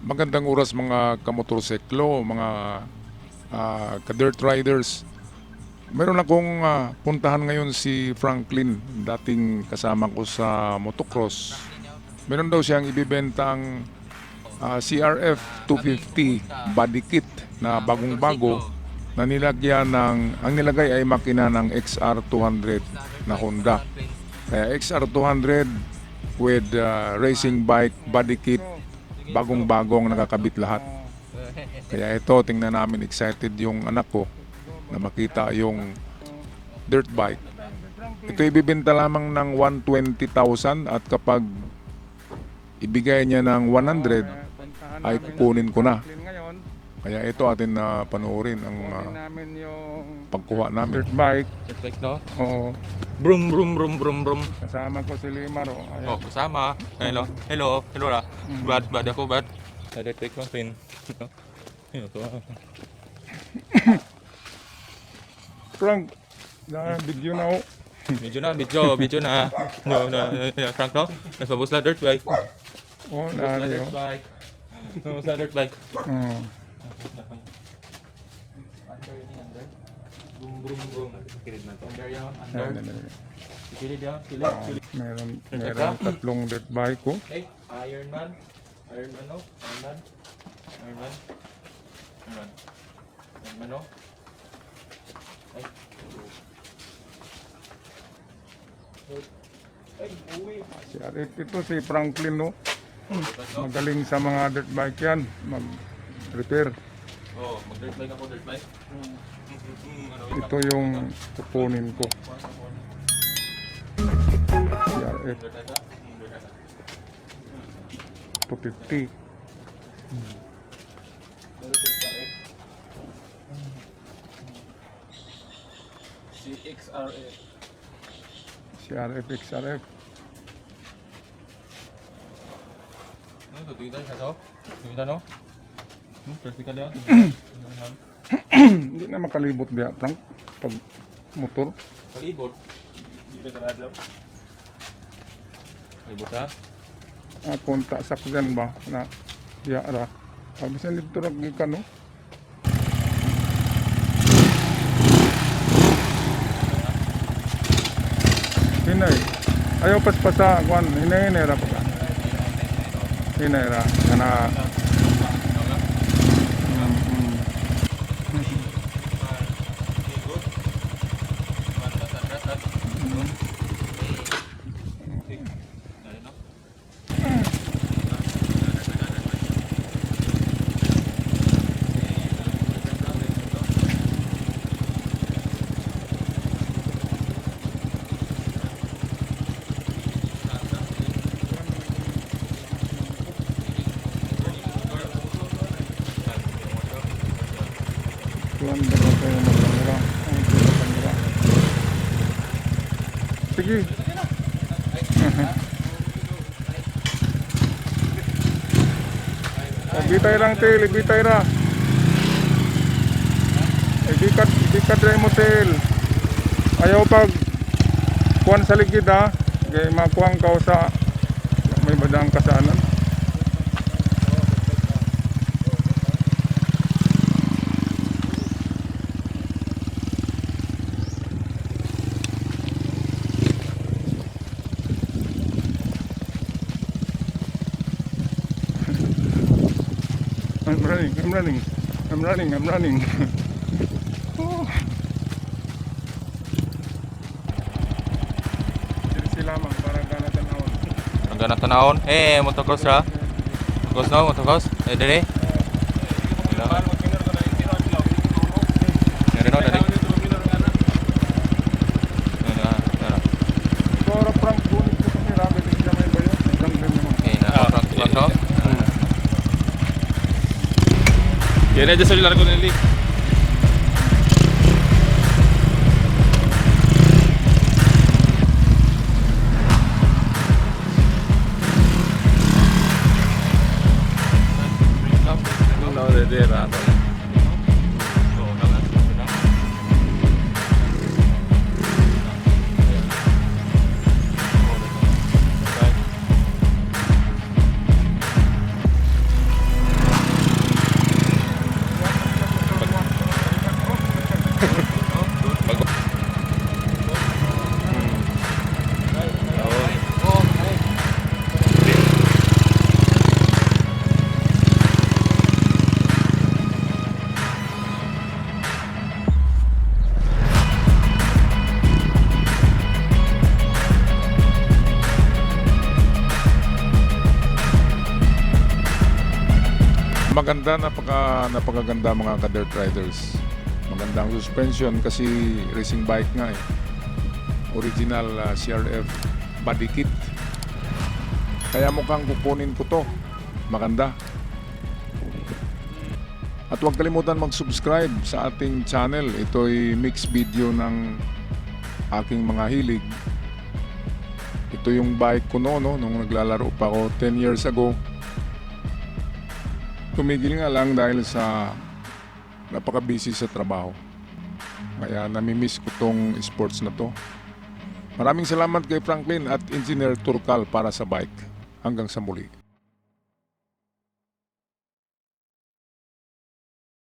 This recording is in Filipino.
Magandang oras mga kamotorsiklo, mga ka-dirt riders. Meron akong puntahan ngayon si Franklin, dating kasama ko sa motocross. Meron daw siyang ibibentang CRF 250 body kit na bagong-bago na nilagyan ang nilagay ay makina ng XR 200 na Honda. Kaya XR 200 with racing bike body kit, bagong-bagong nakakabit lahat. Kaya ito, tingnan namin, excited yung anak ko na makita yung dirt bike. Ito ibibenta lamang ng 120,000 at kapag ibigay niya ng 100 ay kukunin ko na. Kaya ito atin na panoorin ang pagkuha namin. Dirt bike. Dirt bike, no? Oo. Brum, brum, brum, brum, brum. Kasama ko si Limar. Oh, kasama. Hello. Hello. Hello, ra. Bad ako, bad. Dirt bike lang, pin. Ayun, ito. Frank, video na ako. Video na. No, Frank, no? Nagpabos na dirt bike. Oo, Dirt bike. Nagpabos na dirt bike. Brum, brum, brum. Kilid na to. Under yan, under. Kilid yan, kilid. Meron tatlong dirt bike ko. Hey, Iron Man, no? Iron Man, no? Ay. Ay, uwi. Si Arif ito, si Franklin, no? Magaling sa mga dirt bike yan. Mag-repair. Oh, mag-dirt bike ako, dirt bike. Ito yung kukunin ko. Si Arif 250. Si XRF. Si Arif XRF. Ano ito? Tuwita siya to? Tuwita, no? Practical yan? Hindi na makalibot diya, Frank. Pag motor. Palibot. Hindi ka radyo. Palibot, ha? Punta sakyan ba na diya ra. Bisan dito ra ka, no? Hinay. Ayaw paspasa. Kwan. Hinay ra pa ka. Hinay ra. Kana. Tuan berapa yang murah? Sige. Bitay lang tel, bitay ra. Ibikat ra mo tel. Ayaw pag kuan sa ligid ha. Kay makuang ka sa may badang kasanan. I'm running. Oh. Dili sila mang para kana tanawon. Ang ganang tanahon. Motocross ra. Motocross, no? Motocross. Dere. Dere, no? Dere. Ora Frank gunit ko sa rabe din siya may bayo. Franklin naman. Okay, Frank, no? Yan aja sa largo nili. No, de rato. Maganda, napakaganda mga ka-dirt riders. Magandang suspension kasi racing bike nga eh. Original CRF body kit. Kaya mukhang kukunin ko to. Maganda. At huwag kalimutan mag-subscribe sa ating channel. Ito'y mixed video ng aking mga hilig. Ito yung bike ko no, nung naglalaro pa ako 10 years ago. Tumigil nga lang dahil sa napaka-busy sa trabaho. Kaya namimiss ko tong sports na to. Maraming salamat kay Franklin at Engineer Turcal para sa bike. Hanggang sa muli.